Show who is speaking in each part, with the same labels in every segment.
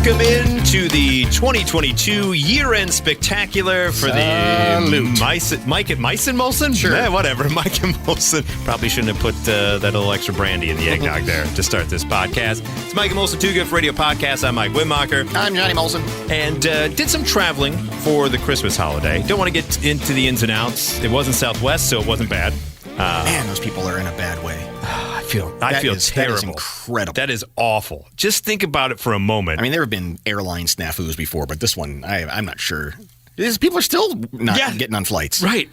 Speaker 1: Welcome into the 2022 year-end spectacular for the Mike and Molson?
Speaker 2: Sure.
Speaker 1: Whatever. Mike and Molson. Probably shouldn't have put that little extra brandy in the eggnog there to start this podcast. It's Mike and Molson, Too Good for Radio podcast. I'm Mike Wimmacher.
Speaker 2: I'm Johnny Molson.
Speaker 1: And did some traveling for the Christmas holiday. Don't want to get into the ins and outs. It wasn't Southwest, so it wasn't bad.
Speaker 2: Man, those people are in a bad way.
Speaker 1: I feel terrible.
Speaker 2: That is incredible.
Speaker 1: That is awful. Just think about it for a moment.
Speaker 2: I mean, there have been airline snafus before, but this one, I'm not sure. People are still not getting on flights.
Speaker 1: Right.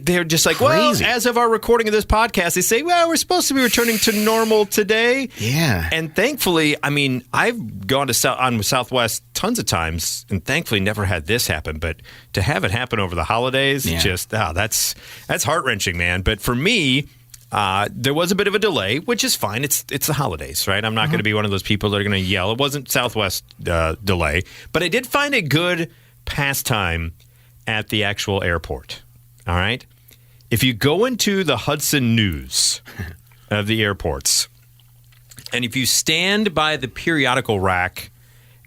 Speaker 1: They're just like,
Speaker 2: crazy.
Speaker 1: Well, as of our recording of this podcast, they say, well, we're supposed to be returning to normal today.
Speaker 2: Yeah. And
Speaker 1: thankfully, I mean, I've gone to on Southwest tons of times and thankfully never had this happen. But to have it happen over the holidays, that's heart-wrenching, man. But for me, there was a bit of a delay, which is fine. It's the holidays, right? I'm not going to be one of those people that are going to yell. It wasn't Southwest delay. But I did find a good pastime at the actual airport. All right? If you go into the Hudson News of the airports, and if you stand by the periodical rack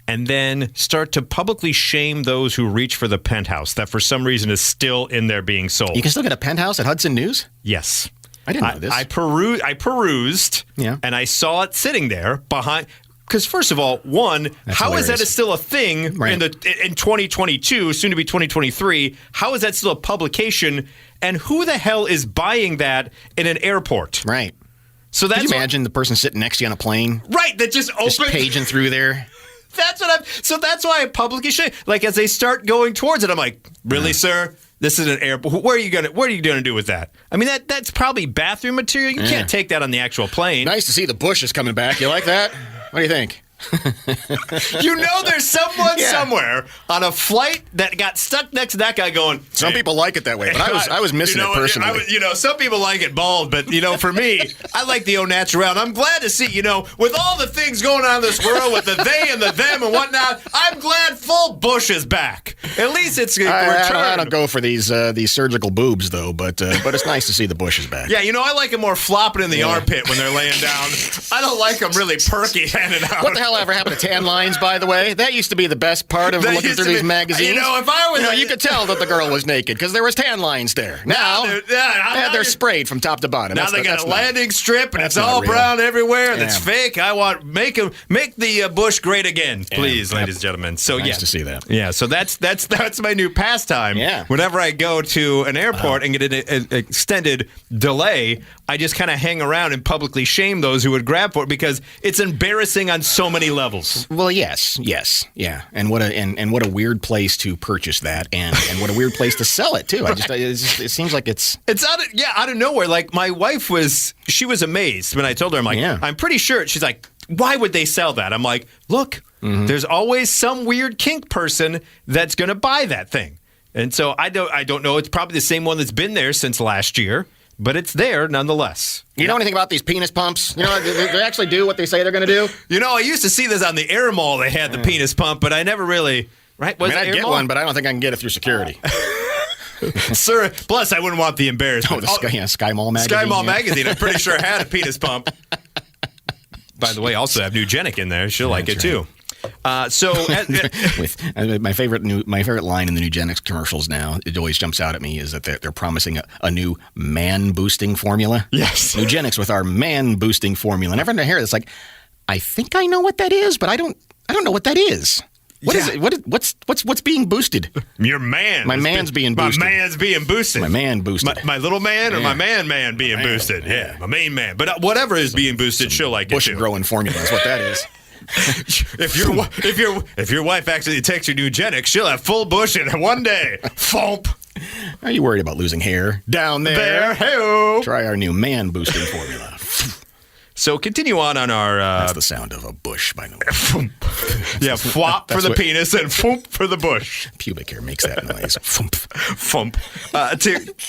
Speaker 1: and then start to publicly shame those who reach for the penthouse that for some reason is still in there being sold.
Speaker 2: You can still get a penthouse at Hudson News?
Speaker 1: Yes.
Speaker 2: I didn't know this.
Speaker 1: I perused, and I saw it sitting there behind. Because first of all, how is that still a thing in 2022, soon to be 2023? How is that still a publication? And who the hell is buying that in an airport?
Speaker 2: Right.
Speaker 1: So that's
Speaker 2: Could you imagine the person sitting next to you on a plane?
Speaker 1: Right, that just opens.
Speaker 2: Just paging through there.
Speaker 1: So that's why I publicly shame. Like as they start going towards it, I'm like, really, sir? This is an airport. What are you gonna do with that? I mean, that's probably bathroom material. You can't take that on the actual plane.
Speaker 2: Nice to see the bushes coming back. You like that? What do you think?
Speaker 1: There's someone somewhere on a flight that got stuck next to that guy going.
Speaker 2: Some people like it that way, but I was missing it personally.
Speaker 1: Some people like it bald, but for me, I like the au naturel. And I'm glad to see, with all the things going on in this world with the they and the them and whatnot, I'm glad full bush is back. At least it's returned.
Speaker 2: I don't go for these surgical boobs though, but it's nice to see the bushes back.
Speaker 1: Yeah, I like them more flopping in the armpit when they're laying down. I don't like them really perky handed out.
Speaker 2: What the hell ever happened to tan lines, by the way? That used to be the best part of looking through these magazines.
Speaker 1: If I was...
Speaker 2: you could tell that the girl was naked because there was tan lines there. Now they're sprayed from top to bottom.
Speaker 1: Now they got a landing strip and it's all brown everywhere. That's fake. I want make the bush great again, please, ladies and gentlemen. So
Speaker 2: nice to see that.
Speaker 1: Yeah, so that's my new pastime.
Speaker 2: Yeah.
Speaker 1: Whenever I go to an airport and get an extended delay, I just kind of hang around and publicly shame those who would grab for it because it's embarrassing on so many levels.
Speaker 2: Well, yes, yeah, and what a weird place to purchase that, and what a weird place to sell it too. It seems like it's
Speaker 1: out of nowhere. Like my wife was amazed when I told her. I'm like, I'm pretty sure. She's like, why would they sell that? I'm like, look, there's always some weird kink person that's going to buy that thing, and so I don't know. It's probably the same one that's been there since last year. But it's there nonetheless.
Speaker 2: You know anything about these penis pumps? They actually do what they say they're going to do?
Speaker 1: I used to see this on the Air Mall. They had the penis pump, but I never really... Right?
Speaker 2: I'd get one, but I don't think I can get it through security.
Speaker 1: Sir, plus I wouldn't want the embarrassment.
Speaker 2: Sky Mall magazine.
Speaker 1: Sky Mall magazine, I'm pretty sure had a penis pump. By the way, also have Nugenic in there. She'll like it too. My
Speaker 2: favorite line in the Nugenics commercials now, it always jumps out at me, is that they're promising a new man boosting formula.
Speaker 1: Yes,
Speaker 2: Nugenics with our man boosting formula. And everyone here is like, I think I know what that is, but I don't know what that is. What is it? What's being boosted?
Speaker 1: Your man.
Speaker 2: My man's being boosted.
Speaker 1: My man's being boosted.
Speaker 2: My man boosted.
Speaker 1: My little man or my man being boosted. Yeah, my main man. But whatever is being boosted, she'll like it too.
Speaker 2: Bush growing formula is what that is.
Speaker 1: If your wife actually takes your Nugenics, she'll have full bush in one day. Fomp.
Speaker 2: Are you worried about losing hair down there?
Speaker 1: Hey-o.
Speaker 2: Try our new man boosting formula.
Speaker 1: So continue on our...
Speaker 2: That's the sound of a bush, by the way.
Speaker 1: Yeah, flop for the penis and foomp for the bush.
Speaker 2: Pubic hair makes that noise.
Speaker 1: Foomp.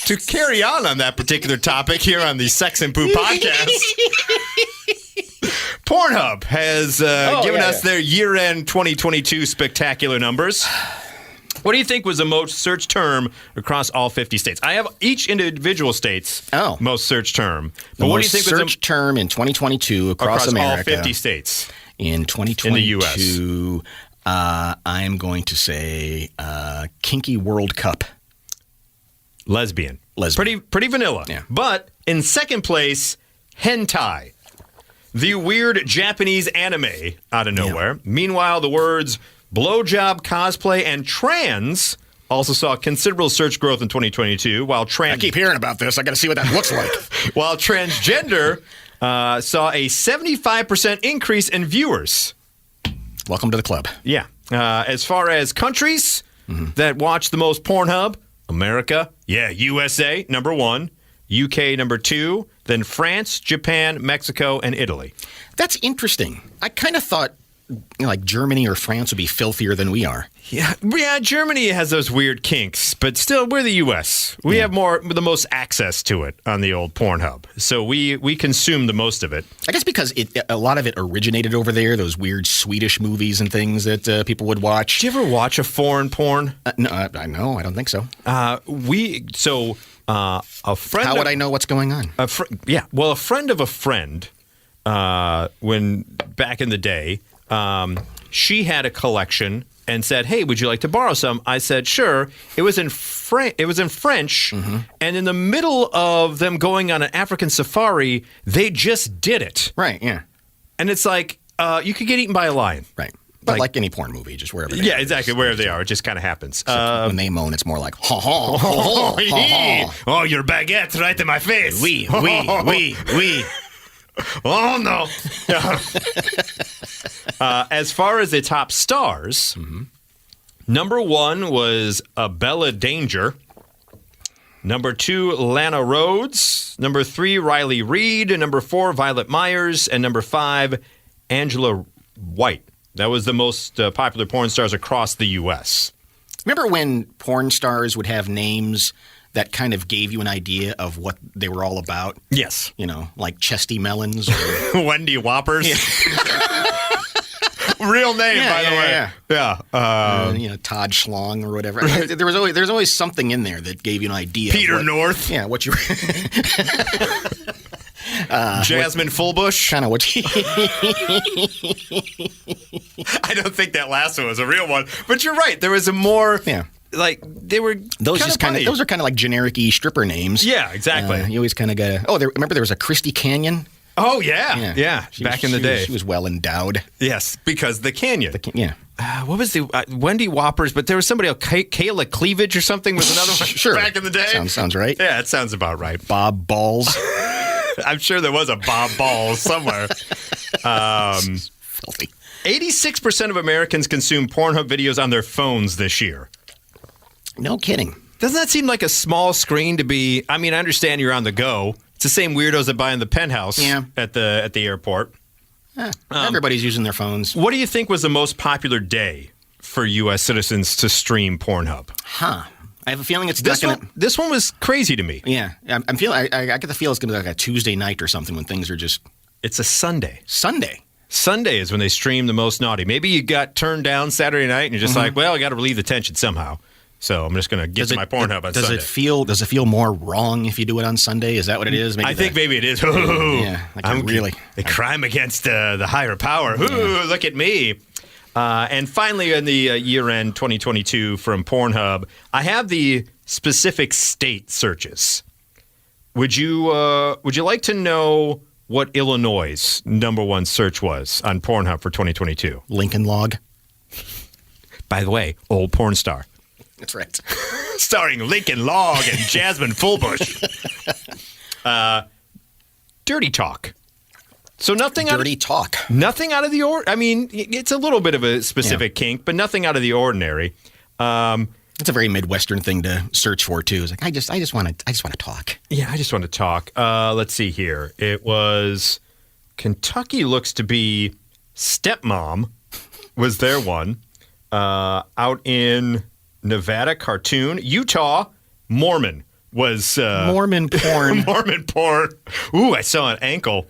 Speaker 1: To carry on that particular topic here on the Sex and Poo podcast... Pornhub has given us their year-end 2022 spectacular numbers. What do you think was the most searched term across all 50 states? I have each individual state's most searched term. But what do you think was the
Speaker 2: searched term in 2022 across America?
Speaker 1: All 50 states?
Speaker 2: In 2022,
Speaker 1: in the U.S.
Speaker 2: I'm going to say Kinky World Cup.
Speaker 1: Lesbian.
Speaker 2: Lesbian.
Speaker 1: Pretty vanilla.
Speaker 2: Yeah.
Speaker 1: But in second place, hentai. The weird Japanese anime out of nowhere. Yeah. Meanwhile, the words blowjob, cosplay, and trans also saw considerable search growth in 2022, while
Speaker 2: I keep hearing about this. I got to see what that looks like.
Speaker 1: While transgender saw a 75% increase in viewers.
Speaker 2: Welcome to the club.
Speaker 1: Yeah. As far as countries that watch the most Pornhub, America, USA, number 1, UK, number 2, then France, Japan, Mexico, and Italy.
Speaker 2: That's interesting. I kind of thought like Germany or France would be filthier than we are.
Speaker 1: Yeah, Germany has those weird kinks, but still, we're the U.S. We have the most access to it on the old Pornhub, so we consume the most of it.
Speaker 2: I guess because a lot of it originated over there, those weird Swedish movies and things that people would watch.
Speaker 1: Did you ever watch a foreign porn?
Speaker 2: No, I don't think so.
Speaker 1: A friend.
Speaker 2: How would I know what's going on?
Speaker 1: A friend of a friend, when back in the day, she had a collection and said, "Hey, would you like to borrow some?" I said, "Sure." It was in French, and in the middle of them going on an African safari, they just did it.
Speaker 2: Right, yeah.
Speaker 1: And it's like you could get eaten by a lion.
Speaker 2: Right. But like any porn movie, just wherever they are.
Speaker 1: Yeah, exactly, wherever they are. It just kind of happens.
Speaker 2: When they moan, it's more like, ha, ha, ha, ha, ha.
Speaker 1: Oh, your baguette right in my face.
Speaker 2: Oui.
Speaker 1: Oh, no. As far as the top stars, number 1 was Bella Danger. Number 2, Lana Rhoades. Number 3, Riley Reid. Number 4, Violet Myers. And number 5, Angela White. That was the most popular porn stars across the U.S.
Speaker 2: Remember when porn stars would have names that kind of gave you an idea of what they were all about?
Speaker 1: Yes.
Speaker 2: You know, like Chesty Melons or
Speaker 1: Wendy Whoppers. Yeah. Real name, by the way.
Speaker 2: Yeah. Todd Schlong or whatever. There's always something in there that gave you an idea.
Speaker 1: Peter North.
Speaker 2: Yeah, what you
Speaker 1: Jasmine Fullbush.
Speaker 2: Kind of what you
Speaker 1: I don't think that last one was a real one, but you're right. There was a more like they were those are kind of like generic-y stripper names.
Speaker 2: Yeah, exactly.
Speaker 1: You always kind of got remember there was a Christy Canyon?
Speaker 2: Oh yeah. Back in the day,
Speaker 1: she was well endowed.
Speaker 2: Yes, because the canyon.
Speaker 1: What was the Wendy Whoppers? But there was somebody else, Kayla Cleavage or something was another one.
Speaker 2: Sure,
Speaker 1: back in the day.
Speaker 2: Sounds right.
Speaker 1: Yeah, it sounds about right.
Speaker 2: Bob Balls.
Speaker 1: I'm sure there was a Bob Balls somewhere.
Speaker 2: Filthy.
Speaker 1: 86% of Americans consume Pornhub videos on their phones this year.
Speaker 2: No kidding.
Speaker 1: Doesn't that seem like a small screen to be? I mean, I understand you're on the go. It's the same weirdos that buy in the penthouse at the airport.
Speaker 2: Everybody's using their phones.
Speaker 1: What do you think was the most popular day for U.S. citizens to stream Pornhub?
Speaker 2: I have a feeling it's
Speaker 1: this one was crazy to me.
Speaker 2: Yeah, I'm feeling. I get the feel it's going to be like a Tuesday night or something when things are just.
Speaker 1: It's a Sunday.
Speaker 2: Sunday
Speaker 1: is when they stream the most naughty. Maybe you got turned down Saturday night and you're just like, well, I got to relieve the tension somehow. So I'm just going to get to my Pornhub on Sunday.
Speaker 2: Does it feel more wrong if you do it on Sunday? Is that what it is?
Speaker 1: I think maybe it is.
Speaker 2: I'm really
Speaker 1: a crime against the higher power. Look at me. And finally, in the year-end 2022 from Pornhub, I have the specific state searches. Would you like to know what Illinois' number one search was on Pornhub for 2022?
Speaker 2: Lincoln Log.
Speaker 1: By the way, old porn star.
Speaker 2: That's right.
Speaker 1: Starring Lincoln Log and Jasmine Fullbush. Dirty talk. So nothing out of the ordinary. I mean, it's a little bit of a specific kink, but nothing out of the ordinary.
Speaker 2: It's a very Midwestern thing to search for too. It's like I just want to talk.
Speaker 1: Yeah, I just want to talk. Let's see here. It was Kentucky looks to be stepmom was their one. Out in Nevada, cartoon. Utah, Mormon was
Speaker 2: Mormon porn.
Speaker 1: Mormon porn. Ooh, I saw an ankle.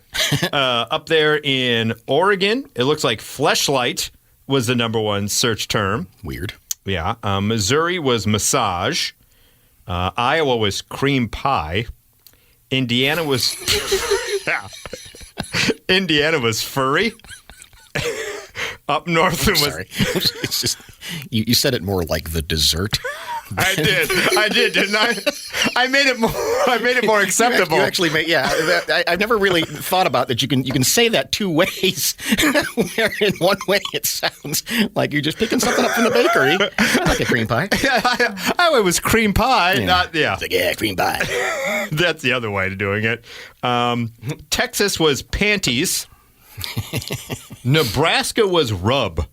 Speaker 1: Up there in Oregon, it looks like fleshlight was the number one search term.
Speaker 2: Weird.
Speaker 1: Yeah. Missouri was massage. Iowa was cream pie. Indiana was Indiana was furry. Up north was.
Speaker 2: Sorry. It's just, you said it more like the dessert.
Speaker 1: I did, didn't I? I made it more acceptable.
Speaker 2: You actually made, I've never really thought about that. You can say that two ways. Where in one way it sounds like you're just picking something up from the bakery. I like a cream pie.
Speaker 1: It was cream pie, not
Speaker 2: It's like, cream pie.
Speaker 1: That's the other way of doing it. Texas was panties. Nebraska was rub.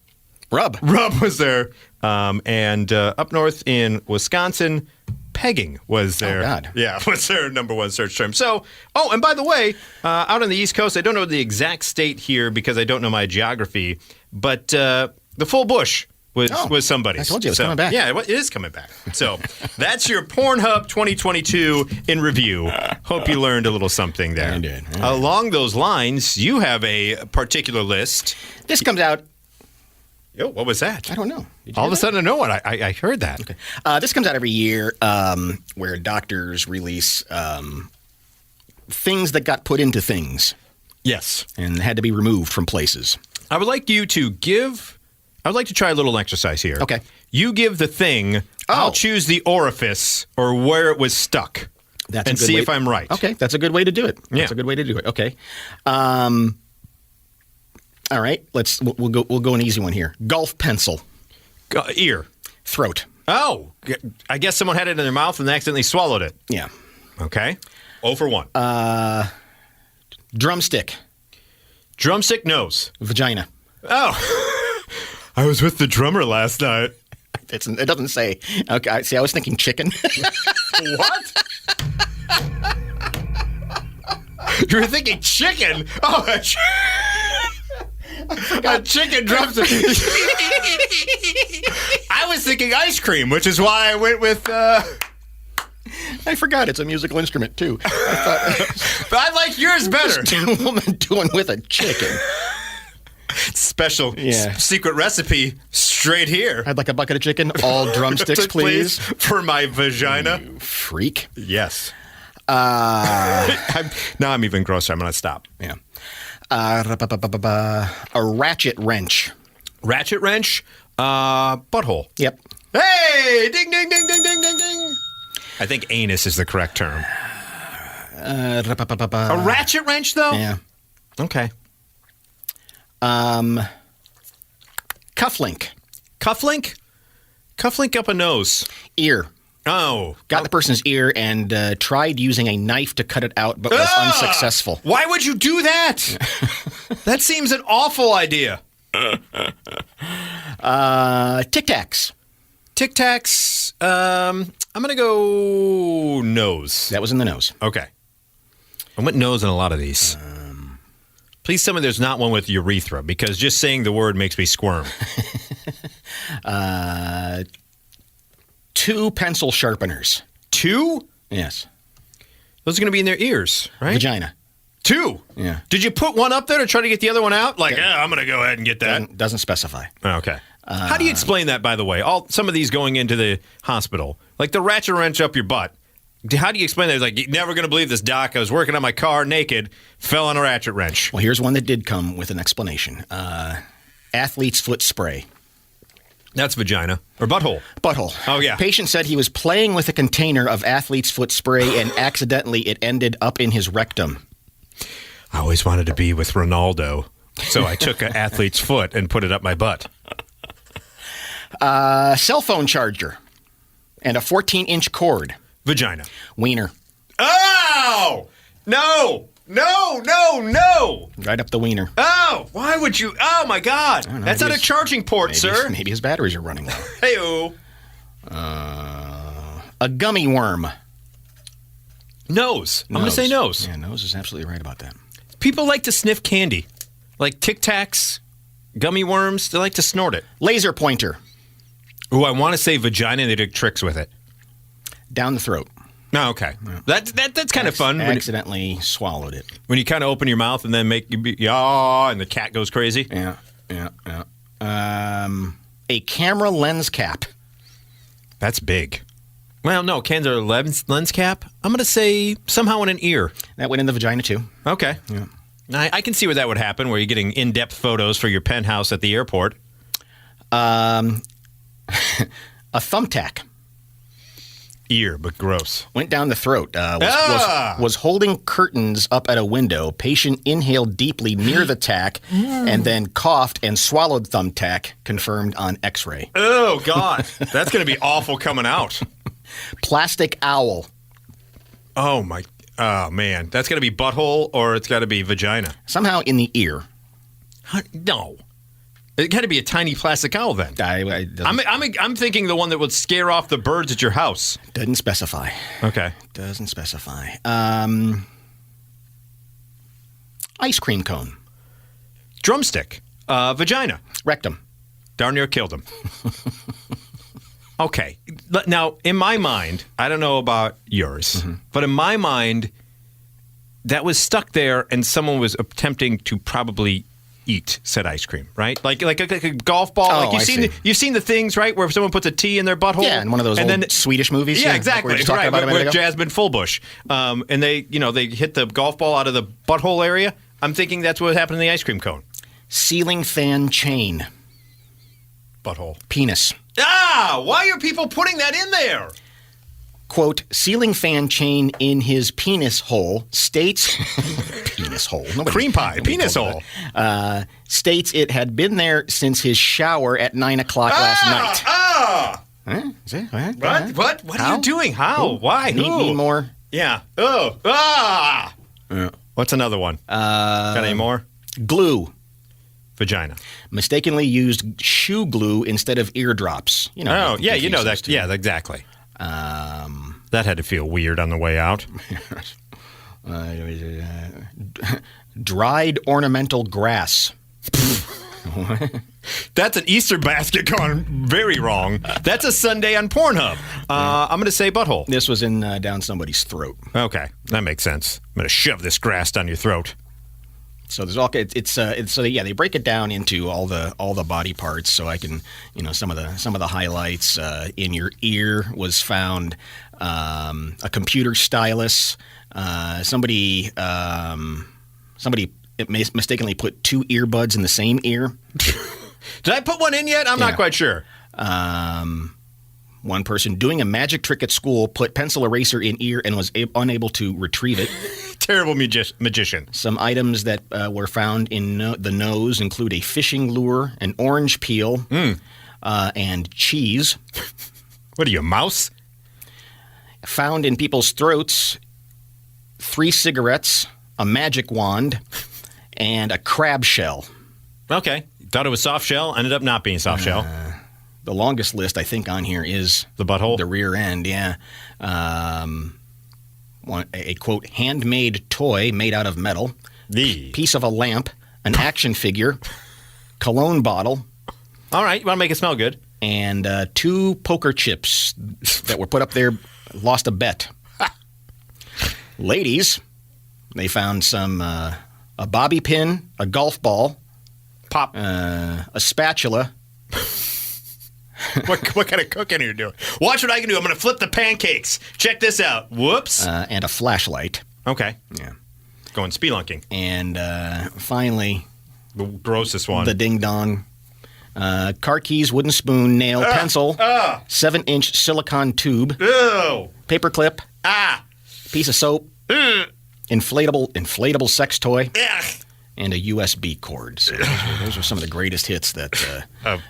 Speaker 1: Rub was there. And up north in Wisconsin, pegging was their was their number one search term. So, and by the way, out on the East Coast, I don't know the exact state here because I don't know my geography, but the full bush was somebody's.
Speaker 2: I told you it was coming back.
Speaker 1: Yeah, it is coming back. So that's your Pornhub 2022 in review. Hope you learned a little something there.
Speaker 2: I did.
Speaker 1: Along those lines, you have a particular list.
Speaker 2: This comes out.
Speaker 1: Yo, what was that?
Speaker 2: I don't know.
Speaker 1: All of a sudden, I know what I heard that.
Speaker 2: Okay. This comes out every year where doctors release things that got put into things.
Speaker 1: Yes.
Speaker 2: And had to be removed from places.
Speaker 1: I would like you to I would like to try a little exercise here.
Speaker 2: Okay.
Speaker 1: You give the thing. I'll choose the orifice or where it was stuck. And see if I'm right.
Speaker 2: Okay. That's a good way to do it. That's a good way to do it. Okay. All right. We'll go an easy one here. Golf pencil.
Speaker 1: Ear.
Speaker 2: Throat.
Speaker 1: Oh, I guess someone had it in their mouth and accidentally swallowed it.
Speaker 2: Yeah.
Speaker 1: Okay. 0 for 1.
Speaker 2: Drumstick.
Speaker 1: Drumstick nose.
Speaker 2: Vagina.
Speaker 1: Oh. I was with the drummer last night.
Speaker 2: It doesn't say. Okay. See, I was thinking chicken.
Speaker 1: What? You were thinking chicken? Oh, a chicken drumstick. I was thinking ice cream, which is why I went with...
Speaker 2: I forgot it's a musical instrument, too.
Speaker 1: But I like yours better.
Speaker 2: Just a woman doing with a chicken.
Speaker 1: Special secret recipe straight here.
Speaker 2: I'd like a bucket of chicken. All drumsticks, please.
Speaker 1: For my vagina.
Speaker 2: You freak.
Speaker 1: Yes. Now I'm even grosser. I'm going to stop.
Speaker 2: Yeah. A ratchet wrench.
Speaker 1: Ratchet wrench? Butthole.
Speaker 2: Yep.
Speaker 1: Hey! Ding, ding, ding, ding, ding, ding, ding. I think anus is the correct term. A ratchet wrench, though?
Speaker 2: Yeah.
Speaker 1: Okay.
Speaker 2: Cufflink.
Speaker 1: Cufflink? Cufflink up a nose.
Speaker 2: Ear.
Speaker 1: Oh.
Speaker 2: Got the person's ear and tried using a knife to cut it out, but was unsuccessful.
Speaker 1: Why would you do that? That seems an awful idea.
Speaker 2: Tic Tacs.
Speaker 1: Tic Tacs. I'm going to go nose.
Speaker 2: That was in the nose.
Speaker 1: Okay. I went nose in a lot of these. Please tell me there's not one with urethra, because just saying the word makes me squirm.
Speaker 2: 2 pencil sharpeners.
Speaker 1: 2?
Speaker 2: Yes.
Speaker 1: Those are going to be in their ears, right?
Speaker 2: Vagina.
Speaker 1: 2?
Speaker 2: Yeah.
Speaker 1: Did you put one up there to try to get the other one out? Like, I'm going to go ahead and get that.
Speaker 2: Doesn't specify.
Speaker 1: Okay. How do you explain that, by the way? Some of these going into the hospital. Like the ratchet wrench up your butt. How do you explain that? It's like, you're never going to believe this, doc. I was working on my car naked, fell on a ratchet wrench.
Speaker 2: Well, here's one that did come with an explanation. Athlete's foot spray.
Speaker 1: That's vagina. Or butthole.
Speaker 2: Butthole.
Speaker 1: Oh, yeah.
Speaker 2: Patient said he was playing with a container of athlete's foot spray and accidentally it ended up in his rectum.
Speaker 1: I always wanted to be with Ronaldo, so I took an athlete's foot and put it up my butt.
Speaker 2: Cell phone charger and a 14-inch cord.
Speaker 1: Vagina.
Speaker 2: Wiener.
Speaker 1: Oh! No! No, no, no!
Speaker 2: Right up the wiener.
Speaker 1: Oh! Why would you? Oh, my God. That's not a charging port, sir.
Speaker 2: Maybe his batteries are running low.
Speaker 1: Hey-oh.
Speaker 2: A gummy worm.
Speaker 1: Nose. I'm going to say nose.
Speaker 2: Yeah, nose is absolutely right about that.
Speaker 1: People like to sniff candy. Like Tic Tacs, gummy worms. They like to snort it.
Speaker 2: Laser pointer.
Speaker 1: Ooh, I want to say vagina, and they do tricks with it.
Speaker 2: Down the throat.
Speaker 1: No, okay. Yeah. That's kind of fun.
Speaker 2: Accidentally swallowed it.
Speaker 1: When you kind of open your mouth and then make yaw, and the cat goes crazy.
Speaker 2: Yeah. A camera lens cap.
Speaker 1: That's big. Well, no, cans are lens cap. I'm going to say somehow in an ear.
Speaker 2: That went in the vagina too.
Speaker 1: Okay.
Speaker 2: Yeah.
Speaker 1: I can see where that would happen, where you're getting in-depth photos for your penthouse at the airport.
Speaker 2: A thumbtack.
Speaker 1: Ear, but gross.
Speaker 2: Went down the throat. Was holding curtains up at a window. Patient inhaled deeply near the tack and then coughed and swallowed thumbtack, confirmed on x-ray.
Speaker 1: Oh, God. That's going to be awful coming out.
Speaker 2: Plastic owl.
Speaker 1: Oh, man. That's going to be butthole or it's got to be vagina.
Speaker 2: Somehow in the ear.
Speaker 1: No. It got to be a tiny plastic owl then. I'm thinking the one that would scare off the birds at your house.
Speaker 2: Doesn't specify.
Speaker 1: Okay.
Speaker 2: Doesn't specify. Ice cream cone.
Speaker 1: Drumstick. Vagina.
Speaker 2: Rectum.
Speaker 1: Darn near killed him. Okay. Now, in my mind, I don't know about yours, but in my mind, that was stuck there and someone was attempting to probably eat said ice cream, right? Like a golf ball.
Speaker 2: Oh,
Speaker 1: You've seen the things, right, where someone puts a T in their butthole.
Speaker 2: Yeah, in one of those old Swedish movies.
Speaker 1: Yeah, exactly.
Speaker 2: Like
Speaker 1: right, with Jasmine Fullbush, and they hit the golf ball out of the butthole area. I'm thinking that's what happened in the ice cream cone.
Speaker 2: Ceiling fan chain.
Speaker 1: Butthole.
Speaker 2: Penis.
Speaker 1: Why are people putting that in there?
Speaker 2: Quote, ceiling fan chain in his penis hole states... penis hole.
Speaker 1: Cream pie. Penis hole.
Speaker 2: States it had been there since his shower at 9 o'clock last night. Huh? Is it?
Speaker 1: What? What are you doing? How?
Speaker 2: Ooh.
Speaker 1: Why?
Speaker 2: Need more?
Speaker 1: Yeah. What's another one? Got any more?
Speaker 2: Glue.
Speaker 1: Vagina.
Speaker 2: Mistakenly used shoe glue instead of eardrops. You know.
Speaker 1: Oh, yeah, you know that. Yeah, exactly. That had to feel weird on the way out. Dried
Speaker 2: ornamental grass.
Speaker 1: That's an Easter basket gone very wrong. That's a Sunday on Pornhub. I'm going to say butthole.
Speaker 2: This was in down somebody's throat.
Speaker 1: Okay, that makes sense. I'm going to shove this grass down your throat.
Speaker 2: So there's all they break it down into all the body parts. So I can some of the highlights. In your ear was found a computer stylus. Somebody mistakenly put two earbuds in the same ear.
Speaker 1: Did I put one in yet? I'm not quite sure.
Speaker 2: One person doing a magic trick at school put pencil eraser in ear and was unable to retrieve it.
Speaker 1: Terrible magician.
Speaker 2: Some items that were found in the nose include a fishing lure, an orange peel, and cheese.
Speaker 1: What are you, a mouse?
Speaker 2: Found in people's throats, 3 cigarettes, a magic wand, and a crab shell.
Speaker 1: Okay. Thought it was soft shell, ended up not being soft shell.
Speaker 2: The longest list, I think, on here is...
Speaker 1: The butthole?
Speaker 2: The rear end, yeah. A, quote, handmade toy made out of metal. Piece of a lamp, an action figure, cologne bottle.
Speaker 1: All right, you want to make it smell good.
Speaker 2: And 2 poker chips that were put up there, lost a bet. Ladies, they found some a bobby pin, a golf ball,
Speaker 1: pop,
Speaker 2: a spatula.
Speaker 1: What kind of cooking are you doing? Watch what I can do. I'm going to flip the pancakes. Check this out. Whoops.
Speaker 2: And a flashlight.
Speaker 1: Okay.
Speaker 2: Yeah.
Speaker 1: Going spelunking.
Speaker 2: And finally...
Speaker 1: The grossest one.
Speaker 2: The ding-dong. Car keys, wooden spoon, nail, pencil, 7-inch silicone tube, paperclip, piece of soap, inflatable sex toy, and a USB cord. So those are some of the greatest hits that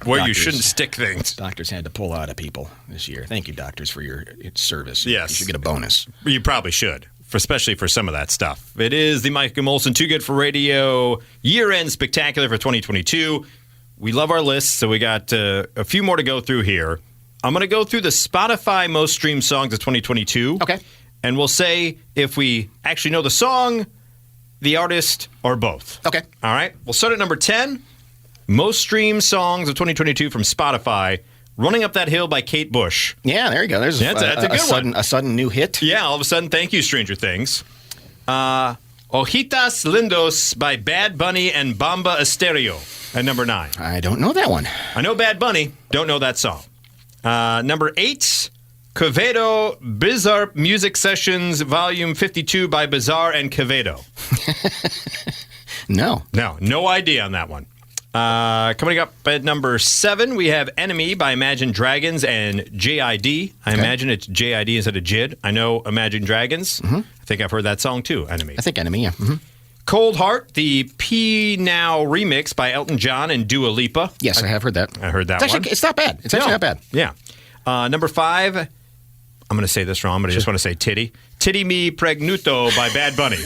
Speaker 1: where you shouldn't stick things.
Speaker 2: Doctors had to pull out of people this year. Thank you, doctors, for your service.
Speaker 1: Yes.
Speaker 2: You should get a bonus.
Speaker 1: You probably should, especially for some of that stuff. It is the Mike and Molson Too Good for Radio year-end spectacular for 2022. We love our lists, so we got a few more to go through here. I'm going to go through the Spotify most streamed songs of 2022.
Speaker 2: Okay.
Speaker 1: And we'll say if we actually know the song, the artist, or both.
Speaker 2: Okay.
Speaker 1: All right. We'll start at number 10. Most streamed songs of 2022 from Spotify. Running Up That Hill by Kate Bush.
Speaker 2: Yeah, there you go. There's
Speaker 1: that's a good one.
Speaker 2: A sudden new hit.
Speaker 1: Yeah, all of a sudden, thank you, Stranger Things. Ojitas Lindos by Bad Bunny and Bamba Estéreo at number 9.
Speaker 2: I don't know that one.
Speaker 1: I know Bad Bunny. Don't know that song. Number 8, Quevedo Bizarre Music Sessions Volume 52 by Bizarre and Quevedo. No idea on that one. Coming up at number 7, we have Enemy by Imagine Dragons and JID. I imagine it's JID instead of JID. I know Imagine Dragons. I think I've heard that song too, Enemy.
Speaker 2: I think Enemy, yeah.
Speaker 1: Cold Heart, the P Now remix by Elton John and Dua Lipa.
Speaker 2: Yes, I have heard that.
Speaker 1: I heard that one.
Speaker 2: It's not bad. It's actually not bad.
Speaker 1: Yeah. Number 5, I'm going to say this wrong, but I just want to say Titty. Titty Me Pregnuto by Bad Bunny.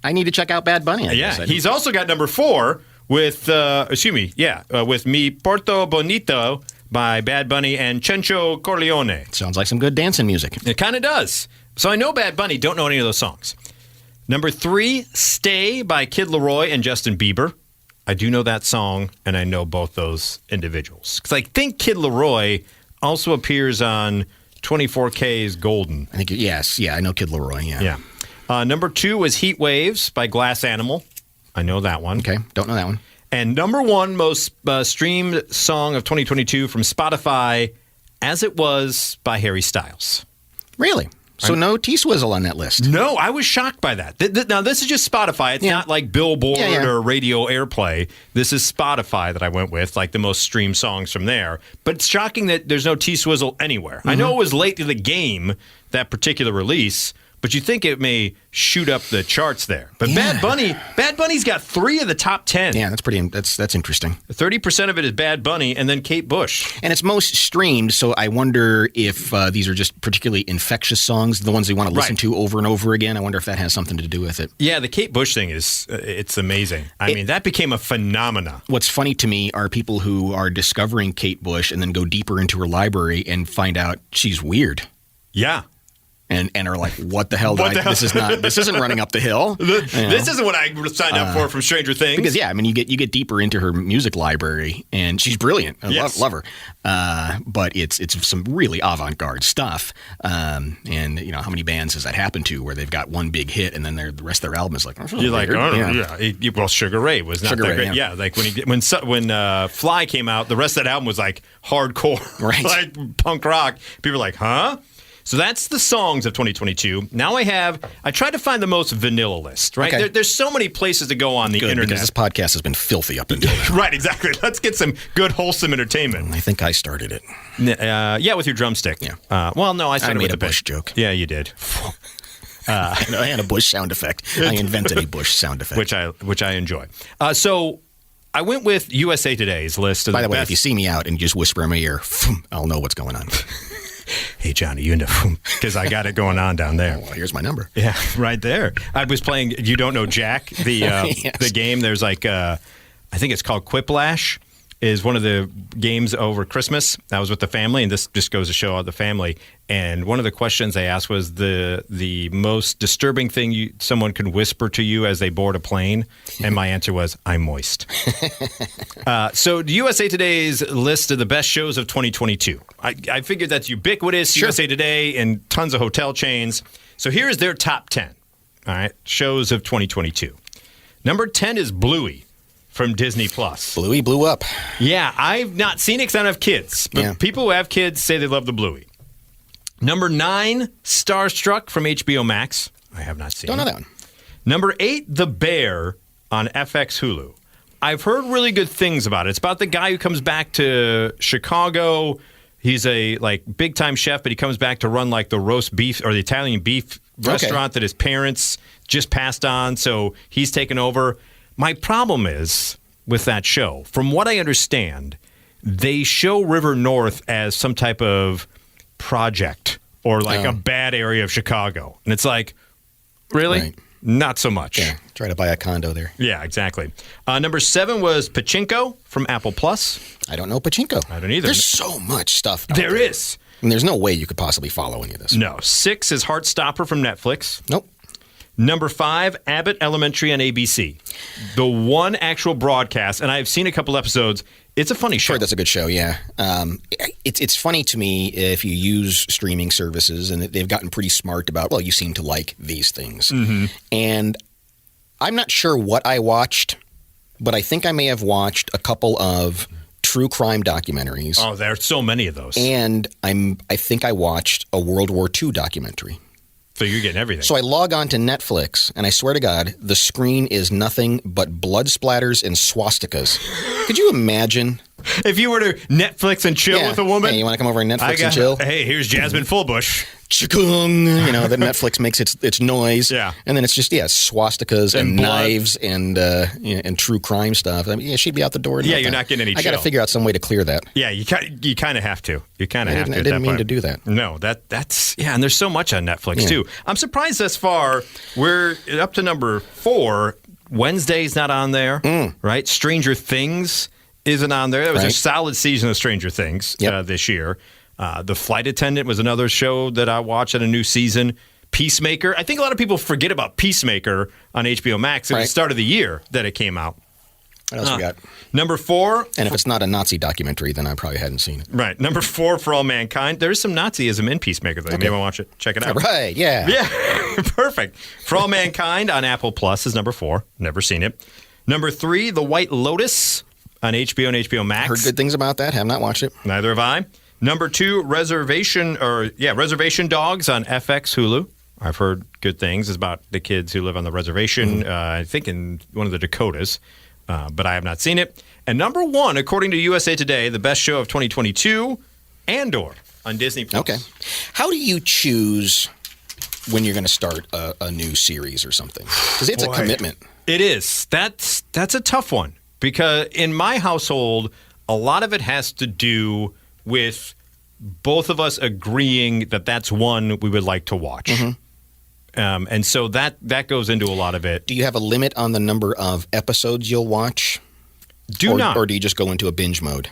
Speaker 2: I need to check out Bad Bunny.
Speaker 1: He's also got number 4 with, with Mi Porto Bonito by Bad Bunny and Chencho Corleone.
Speaker 2: Sounds like some good dancing music.
Speaker 1: It kind of does. So I know Bad Bunny, don't know any of those songs. Number 3, Stay by Kid Laroi and Justin Bieber. I do know that song, and I know both those individuals. Because I think Kid Laroi also appears on 24K's Golden.
Speaker 2: I think, yes. Yeah, I know Kid Laroi,
Speaker 1: Yeah. Number 2 was Heat Waves by Glass Animal. I know that one.
Speaker 2: Okay, don't know that one.
Speaker 1: And number 1 most streamed song of 2022 from Spotify, As It Was by Harry Styles.
Speaker 2: Really? So no T-Swizzle on that list?
Speaker 1: No, I was shocked by that. Now, this is just Spotify. It's not like Billboard or Radio Airplay. This is Spotify that I went with, like the most streamed songs from there. But it's shocking that there's no T-Swizzle anywhere. I know it was late to the game, that particular release, but you think it may shoot up the charts there. But Bad Bunny's got 3 of the top 10.
Speaker 2: Yeah, that's interesting.
Speaker 1: 30% of it is Bad Bunny and then Kate Bush.
Speaker 2: And it's most streamed, so I wonder if these are just particularly infectious songs, the ones they want to listen to over and over again. I wonder if that has something to do with it.
Speaker 1: Yeah, the Kate Bush thing it's amazing. I mean, that became a phenomena.
Speaker 2: What's funny to me are people who are discovering Kate Bush and then go deeper into her library and find out she's weird.
Speaker 1: Yeah.
Speaker 2: And are like, what the hell? This isn't running up the hill.
Speaker 1: This isn't what I signed up for from Stranger Things.
Speaker 2: Because you get deeper into her music library, and she's brilliant. I love her. But it's some really avant-garde stuff. And how many bands has that happened to where they've got one big hit and then the rest of their album is like,
Speaker 1: you're like, well, Sugar Ray was not that great. Yeah, like when Fly came out, the rest of that album was like hardcore,
Speaker 2: right?
Speaker 1: Like punk rock. People were like, huh? So that's the songs of 2022. Now I tried to find the most vanilla list, right?
Speaker 2: Okay.
Speaker 1: There's so many places to go on the internet.
Speaker 2: Because this podcast has been filthy up until now.
Speaker 1: Right, exactly. Let's get some good, wholesome entertainment.
Speaker 2: I think I started it.
Speaker 1: With your drumstick.
Speaker 2: Yeah.
Speaker 1: I started with
Speaker 2: a Bush joke.
Speaker 1: Yeah, you did.
Speaker 2: I had a Bush sound effect. I invented a Bush sound effect.
Speaker 1: Which I enjoy. So I went with USA Today's list.
Speaker 2: By the way, if you see me out and you just whisper in my ear, I'll know what's going on.
Speaker 1: Hey, Johnny, you know, because I got it going on down there.
Speaker 2: Well, here's my number.
Speaker 1: Yeah, right there. I was playing You Don't Know Jack, the game. There's like, I think it's called Quiplash, is one of the games over Christmas. I was with the family, and this just goes to show out the family. And one of the questions they asked was the most disturbing thing someone can whisper to you as they board a plane. And my answer was, I'm moist. So USA Today's list of the best shows of 2022. I figured that's ubiquitous, sure. USA Today and tons of hotel chains. So here's their top 10, all right, shows of 2022. Number 10 is Bluey from Disney+.
Speaker 2: Bluey blew up.
Speaker 1: Yeah, I've not seen it because I don't have kids. But people who have kids say they love the Bluey. Number 9, Starstruck from HBO Max. I have not seen it.
Speaker 2: Don't know that one.
Speaker 1: Number 8, The Bear on FX Hulu. I've heard really good things about it. It's about the guy who comes back to Chicago. He's a big-time chef, but he comes back to run like the roast beef or the Italian beef restaurant that his parents just passed on. So he's taken over. My problem is with that show, from what I understand, they show River North as some type of project or like a bad area of Chicago. And it's like, really?
Speaker 2: Right.
Speaker 1: Not so much.
Speaker 2: Yeah, try to buy a condo there.
Speaker 1: Yeah, exactly. Number 7 was Pachinko from Apple Plus.
Speaker 2: I don't know Pachinko.
Speaker 1: I don't either.
Speaker 2: There's so much stuff out
Speaker 1: there is.
Speaker 2: And there's no way you could possibly follow any of this.
Speaker 1: No. 6 is Heartstopper from Netflix.
Speaker 2: Nope. Number
Speaker 1: 5, Abbott Elementary on ABC. The one actual broadcast, and I've seen a couple episodes. It's a funny show.
Speaker 2: Sure, that's a good show, yeah. It's funny to me if you use streaming services, and they've gotten pretty smart about, well, you seem to like these things. Mm-hmm. And I'm not sure what I watched, but I think I may have watched a couple of true crime documentaries.
Speaker 1: Oh, there are so many of those.
Speaker 2: And I think I watched a World War II documentary.
Speaker 1: So you're getting everything.
Speaker 2: So I log on to Netflix, and I swear to God, the screen is nothing but blood splatters and swastikas. Could you imagine?
Speaker 1: If you were to Netflix and chill with a woman.
Speaker 2: Hey, you want to come over and Netflix and chill?
Speaker 1: Hey, here's Jasmine Fullbush.
Speaker 2: Chikung, then Netflix makes its noise.
Speaker 1: Yeah.
Speaker 2: And then it's just, swastikas and knives and true crime stuff. I mean, she'd be out the door.
Speaker 1: Yeah, you're not getting any chill.
Speaker 2: I got to figure out some way to clear that.
Speaker 1: Yeah, you kind of have to. You kind of have to.
Speaker 2: I didn't mean to do that.
Speaker 1: No, that's and there's so much on Netflix too. I'm surprised thus far. We're up to number 4. Wednesday's not on there, right? Stranger Things isn't on there. There was a solid season of Stranger Things this year. The Flight Attendant was another show that I watched at a new season. Peacemaker. I think a lot of people forget about Peacemaker on HBO Max at the start of the year that it came out.
Speaker 2: What else we got?
Speaker 1: Number 4.
Speaker 2: And if it's not a Nazi documentary, then I probably hadn't seen it.
Speaker 1: Right. Number 4, For All Mankind. There's some Nazism in Peacemaker, though. You may want to watch it. Check it out.
Speaker 2: Right, yeah.
Speaker 1: Yeah, perfect. For All Mankind on Apple Plus is number 4. Never seen it. Number 3, The White Lotus on HBO and HBO Max.
Speaker 2: Heard good things about that. Have not watched it.
Speaker 1: Neither have I. Number 2, Reservation Dogs on FX Hulu. I've heard good things. It's about the kids who live on the reservation, I think in one of the Dakotas, but I have not seen it. And number 1, according to USA Today, the best show of 2022, Andor on Disney+.
Speaker 2: Okay. How do you choose when you're going to start a new series or something? Because it's a commitment.
Speaker 1: It is. That's a tough one because in my household, a lot of it has to do with both of us agreeing that that's one we would like to watch. And so that goes into a lot of it.
Speaker 2: Do you have a limit on the number of episodes you'll watch?
Speaker 1: Not.
Speaker 2: Or do you just go into a binge mode?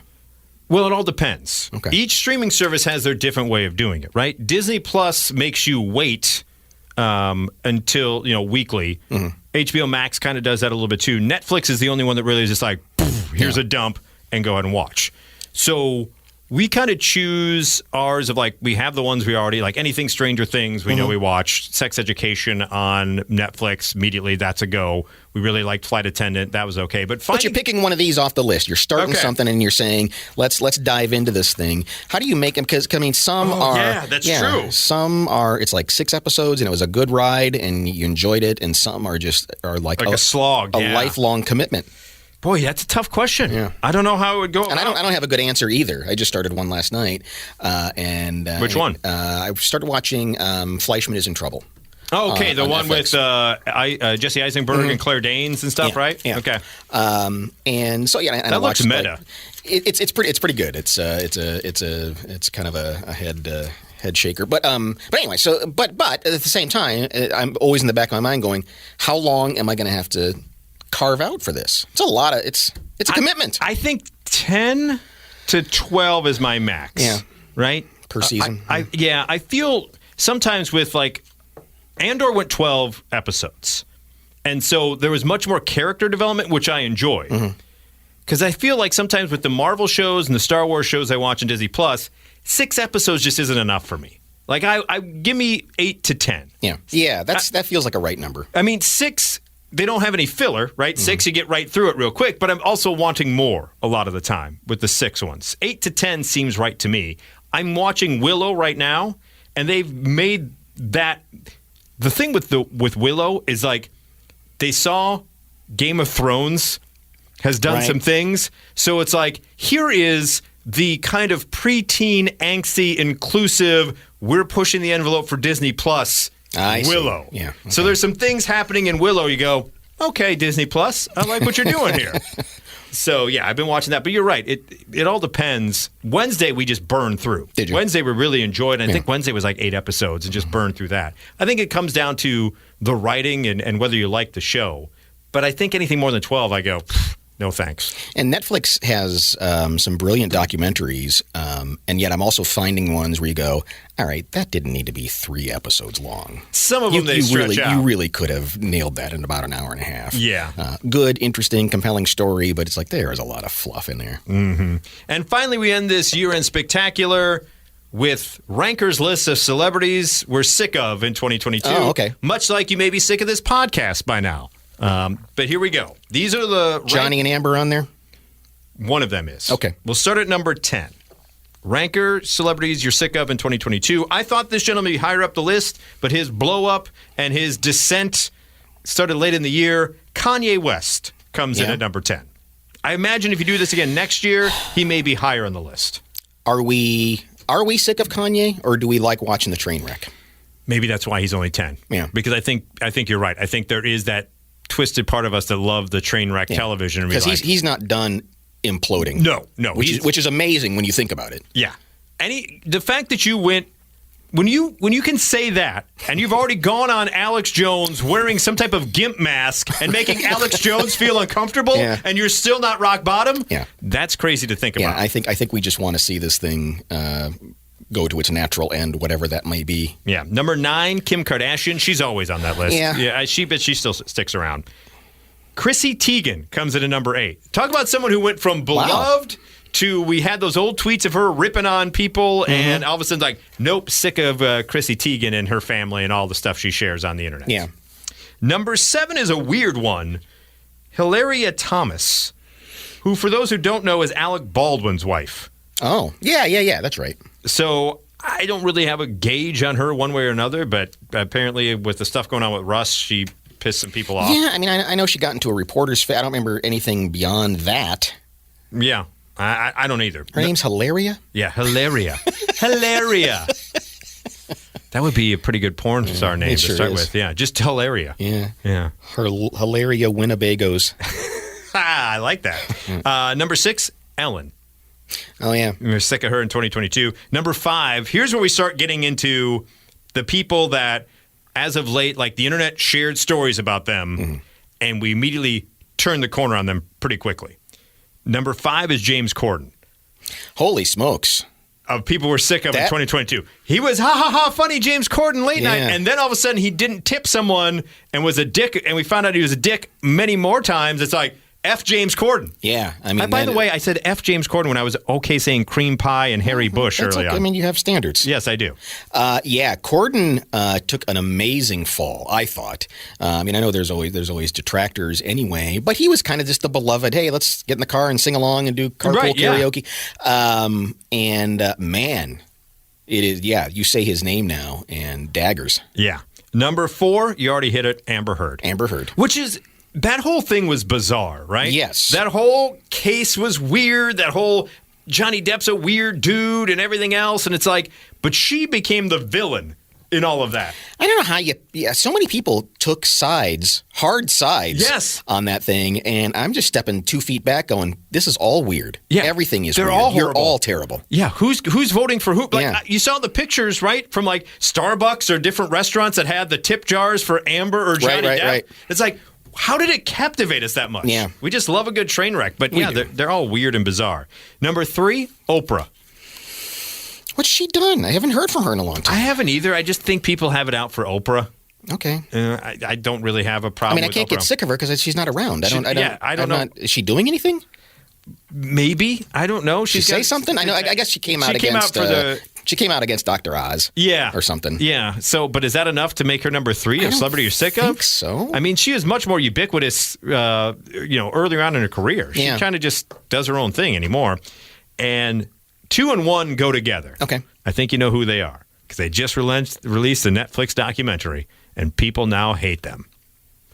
Speaker 1: Well, it all depends.
Speaker 2: Okay.
Speaker 1: Each streaming service has their different way of doing it, right? Disney Plus makes you wait until, weekly. HBO Max kind of does that a little bit too. Netflix is the only one that really is just like, here's a dump and go ahead and watch. So we kind of choose ours of like, we have the ones we already, like anything Stranger Things, we know we watch. Sex Education on Netflix, immediately, that's a go. We really liked Flight Attendant, that was okay. But
Speaker 2: you're picking one of these off the list. You're starting something and you're saying, let's dive into this thing. How do you make them? Because, some are...
Speaker 1: Yeah, that's true.
Speaker 2: Some are, it's like 6 episodes and it was a good ride and you enjoyed it. And some are like a slog. A lifelong commitment.
Speaker 1: Boy, that's a tough question.
Speaker 2: Yeah.
Speaker 1: I don't know how it would go.
Speaker 2: And I don't have a good answer either. I just started one last night.
Speaker 1: Which one?
Speaker 2: I started watching Fleischman is in Trouble.
Speaker 1: Oh, okay. The one
Speaker 2: FX.
Speaker 1: with Jesse Eisenberg and Claire Danes and stuff, right?
Speaker 2: Yeah.
Speaker 1: Okay.
Speaker 2: And so
Speaker 1: that looks meta.
Speaker 2: It's pretty good. It's kind of a head shaker. But anyway, but at the same time, I'm always in the back of my mind going, how long am I going to have to carve out for this? It's a lot of it's a commitment.
Speaker 1: I think 10 to 12 is my max.
Speaker 2: Yeah.
Speaker 1: Right?
Speaker 2: Per season.
Speaker 1: I feel sometimes with like Andor went 12 episodes. And so there was much more character development, which I enjoy. Because I feel like sometimes with the Marvel shows and the Star Wars shows I watch on Disney Plus, 6 episodes just isn't enough for me. Like I give me 8 to 10.
Speaker 2: Yeah. That feels like a right number.
Speaker 1: I mean, 6, they don't have any filler, right? 6, you get right through it real quick, but I'm also wanting more a lot of the time with the 6 ones. 8 to 10 seems right to me. I'm watching Willow right now, and they've made that... The thing with Willow is like they saw Game of Thrones has done some things, so it's like here is the kind of preteen, angsty, inclusive, we're pushing the envelope for Disney Plus Willow.
Speaker 2: Yeah. Okay.
Speaker 1: So there's some things happening in Willow. You go, okay, Disney Plus, I like what you're doing here. So, yeah, I've been watching that. But you're right. It all depends. Wednesday, we just burned through.
Speaker 2: Did you?
Speaker 1: Wednesday, we really enjoyed. And I think Wednesday was like 8 episodes and just burned through that. I think it comes down to the writing and whether you like the show. But I think anything more than 12, I go, no thanks.
Speaker 2: And Netflix has some brilliant documentaries, and yet I'm also finding ones where you go, all right, that didn't need to be 3 episodes long.
Speaker 1: Some of them they stretch out.
Speaker 2: You really could have nailed that in about an hour and a half.
Speaker 1: Yeah.
Speaker 2: Good, interesting, compelling story, but it's like there is a lot of fluff in there.
Speaker 1: Mm-hmm. And finally, we end this year-end spectacular with Ranker's list of celebrities we're sick of in 2022.
Speaker 2: Oh, okay.
Speaker 1: Much like you may be sick of this podcast by now. But here we go. These are the...
Speaker 2: Johnny and Amber on there?
Speaker 1: One of them is.
Speaker 2: Okay.
Speaker 1: We'll start at number 10. Ranker celebrities you're sick of in 2022. I thought this gentleman would be higher up the list, but his blow up and his descent started late in the year. Kanye West comes in at number 10. I imagine if you do this again next year, he may be higher on the list.
Speaker 2: Are we sick of Kanye, or do we like watching the train wreck?
Speaker 1: Maybe that's why he's only 10.
Speaker 2: Yeah.
Speaker 1: Because I think you're right. I think there is that twisted part of us that love the train wreck television.
Speaker 2: Because he's not done imploding.
Speaker 1: No.
Speaker 2: Which is amazing when you think about it.
Speaker 1: Yeah. The fact that you went when you can say that, and you've already gone on Alex Jones wearing some type of gimp mask and making Alex Jones feel uncomfortable, and you're still not rock bottom. Yeah. That's crazy to think about.
Speaker 2: Yeah, I think we just want to see this thing go to its natural end, whatever that may be.
Speaker 1: Yeah. Number 9, Kim Kardashian. She's always on that list.
Speaker 2: Yeah.
Speaker 1: She still sticks around. Chrissy Teigen comes in at number 8. Talk about someone who went from beloved to we had those old tweets of her ripping on people, and all of a sudden, like, nope, sick of Chrissy Teigen and her family and all the stuff she shares on the internet.
Speaker 2: Yeah.
Speaker 1: Number 7 is a weird one. Hilaria Thomas, who, for those who don't know, is Alec Baldwin's wife.
Speaker 2: Oh, yeah, that's right.
Speaker 1: So I don't really have a gauge on her one way or another, but apparently with the stuff going on with Russ, she pissed some people off.
Speaker 2: Yeah, I mean, I know she got into a reporter's I don't remember anything beyond that.
Speaker 1: Yeah, I don't either.
Speaker 2: Her name's Hilaria?
Speaker 1: Yeah, Hilaria. Hilaria. That would be a pretty good porn star name to start with. Yeah, just Hilaria.
Speaker 2: Yeah. Hilaria Winnebagos.
Speaker 1: I like that. Number 6, Ellen.
Speaker 2: Oh, yeah.
Speaker 1: We're sick of her in 2022. Number 5, here's where we start getting into the people that, as of late, like the internet shared stories about them, and we immediately turned the corner on them pretty quickly. Number 5 is James Corden.
Speaker 2: Holy smokes.
Speaker 1: Of people we're sick of in 2022. He was funny James Corden late night, and then all of a sudden he didn't tip someone and was a dick, and we found out he was a dick many more times. It's like, F James Corden.
Speaker 2: Yeah, I mean.
Speaker 1: By the way, I said F James Corden when I was okay saying cream pie and Harry Bush early on.
Speaker 2: I mean, you have standards.
Speaker 1: Yes, I do.
Speaker 2: Corden took an amazing fall, I thought. I mean, I know there's always detractors anyway, but he was kind of just the beloved, hey, let's get in the car and sing along and do carpool karaoke. Man, it is, you say his name now and daggers.
Speaker 1: Yeah. Number 4, you already hit it, Amber Heard. Which is... That whole thing was bizarre, right?
Speaker 2: Yes.
Speaker 1: That whole case was weird. That whole Johnny Depp's a weird dude and everything else. And it's like, but she became the villain in all of that.
Speaker 2: I don't know how so many people took hard sides on that thing. And I'm just stepping 2 feet back going, this is all weird. Yeah. Everything is weird.
Speaker 1: All
Speaker 2: You're all terrible.
Speaker 1: Yeah. Who's voting for who? Like, you saw the pictures, right? From like Starbucks or different restaurants that had the tip jars for Amber or Johnny Depp. Right. It's like, how did it captivate us that much?
Speaker 2: Yeah.
Speaker 1: We just love a good train wreck. But they're all weird and bizarre. Number 3, Oprah.
Speaker 2: What's she done? I haven't heard from her in a long time.
Speaker 1: I haven't either. I just think people have it out for Oprah.
Speaker 2: Okay.
Speaker 1: I don't really have a problem with Oprah.
Speaker 2: I can't get sick of her because she's not around. I don't know. Is she doing anything?
Speaker 1: Maybe. I don't know.
Speaker 2: She say something? I guess she came out against... She came out against Dr. Oz.
Speaker 1: Yeah.
Speaker 2: Or something.
Speaker 1: Yeah. So, but is that enough to make her number 3 of celebrity you're sick of? I
Speaker 2: think so.
Speaker 1: I mean, she is much more ubiquitous, earlier on in her career. She kind of just does her own thing anymore. And 2 and 1 go together.
Speaker 2: Okay.
Speaker 1: I think you know who they are because they just released a Netflix documentary, and people now hate them.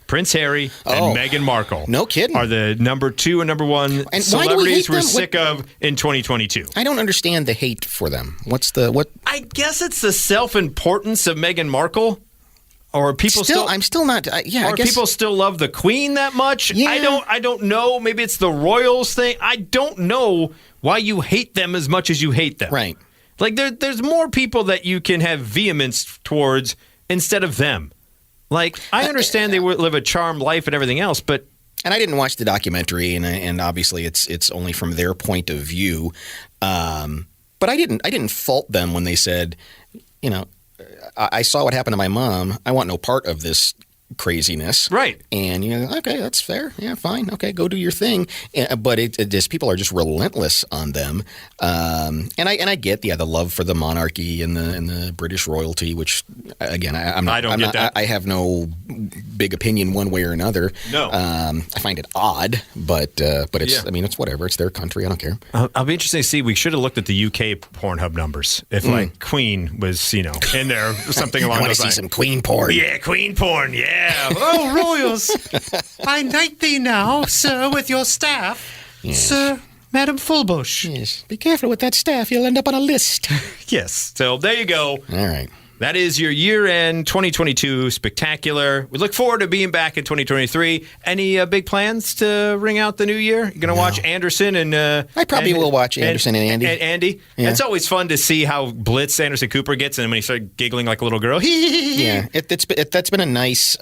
Speaker 1: Prince Harry and Meghan Markle.
Speaker 2: No kidding.
Speaker 1: Are the number 2 and number 1
Speaker 2: and
Speaker 1: celebrities we're sick of in 2022.
Speaker 2: I don't understand the hate for them. What?
Speaker 1: I guess it's the self-importance of Meghan Markle. Or people still
Speaker 2: I'm still not. I guess
Speaker 1: people still love the Queen that much.
Speaker 2: Yeah.
Speaker 1: I don't know. Maybe it's the royals thing. I don't know why you hate them as much as you hate them.
Speaker 2: Right.
Speaker 1: Like there's more people that you can have vehemence towards instead of them. Like, I understand they live a charmed life and everything else, but...
Speaker 2: And I didn't watch the documentary, and obviously it's only from their point of view. But I didn't fault them when they said, I saw what happened to my mom. I want no part of this craziness.
Speaker 1: Right.
Speaker 2: And okay, that's fair. Yeah, fine. Okay, go do your thing. But it just people are just relentless on them. And I get the love for the monarchy and the British royalty, which again I have no big opinion one way or another.
Speaker 1: No.
Speaker 2: I find it odd, but it's it's whatever. It's their country. I don't care.
Speaker 1: I'll be interested to see. We should have looked at the UK Pornhub numbers if like Queen was in there or something along those lines.
Speaker 2: I want to see some Queen porn.
Speaker 1: Yeah, Queen porn. Yeah. Oh, royals, I knight thee now, sir, with your staff, Sir Madam Fullbush.
Speaker 2: Yes. Be careful with that staff. You'll end up on a list.
Speaker 1: Yes. So there you go.
Speaker 2: All right.
Speaker 1: That is your year-end 2022 spectacular. We look forward to being back in 2023. Any big plans to ring out the new year? You going to watch Anderson and...
Speaker 2: I probably will watch Anderson and Andy.
Speaker 1: Andy? Yeah. It's always fun to see how blitzed Anderson Cooper gets, and when he started giggling like a little girl.
Speaker 2: Yeah, that's been a nice...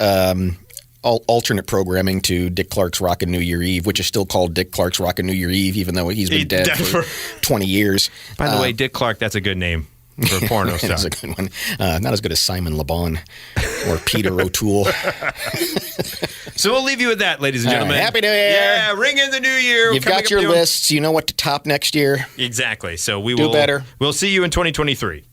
Speaker 2: alternate programming to Dick Clark's Rockin' New Year Eve, which is still called Dick Clark's Rockin' New Year Eve, even though he's been dead for 20 years.
Speaker 1: By the way, Dick Clark, that's a good name for a porno star.
Speaker 2: That's a good one. Not as good as Simon Le Bon or Peter O'Toole.
Speaker 1: So we'll leave you with that, ladies and gentlemen.
Speaker 2: Happy New Year.
Speaker 1: Yeah, ring in the new year.
Speaker 2: You've got your lists. You know what to top next year.
Speaker 1: Exactly. So we
Speaker 2: will do better.
Speaker 1: We'll see you in 2023.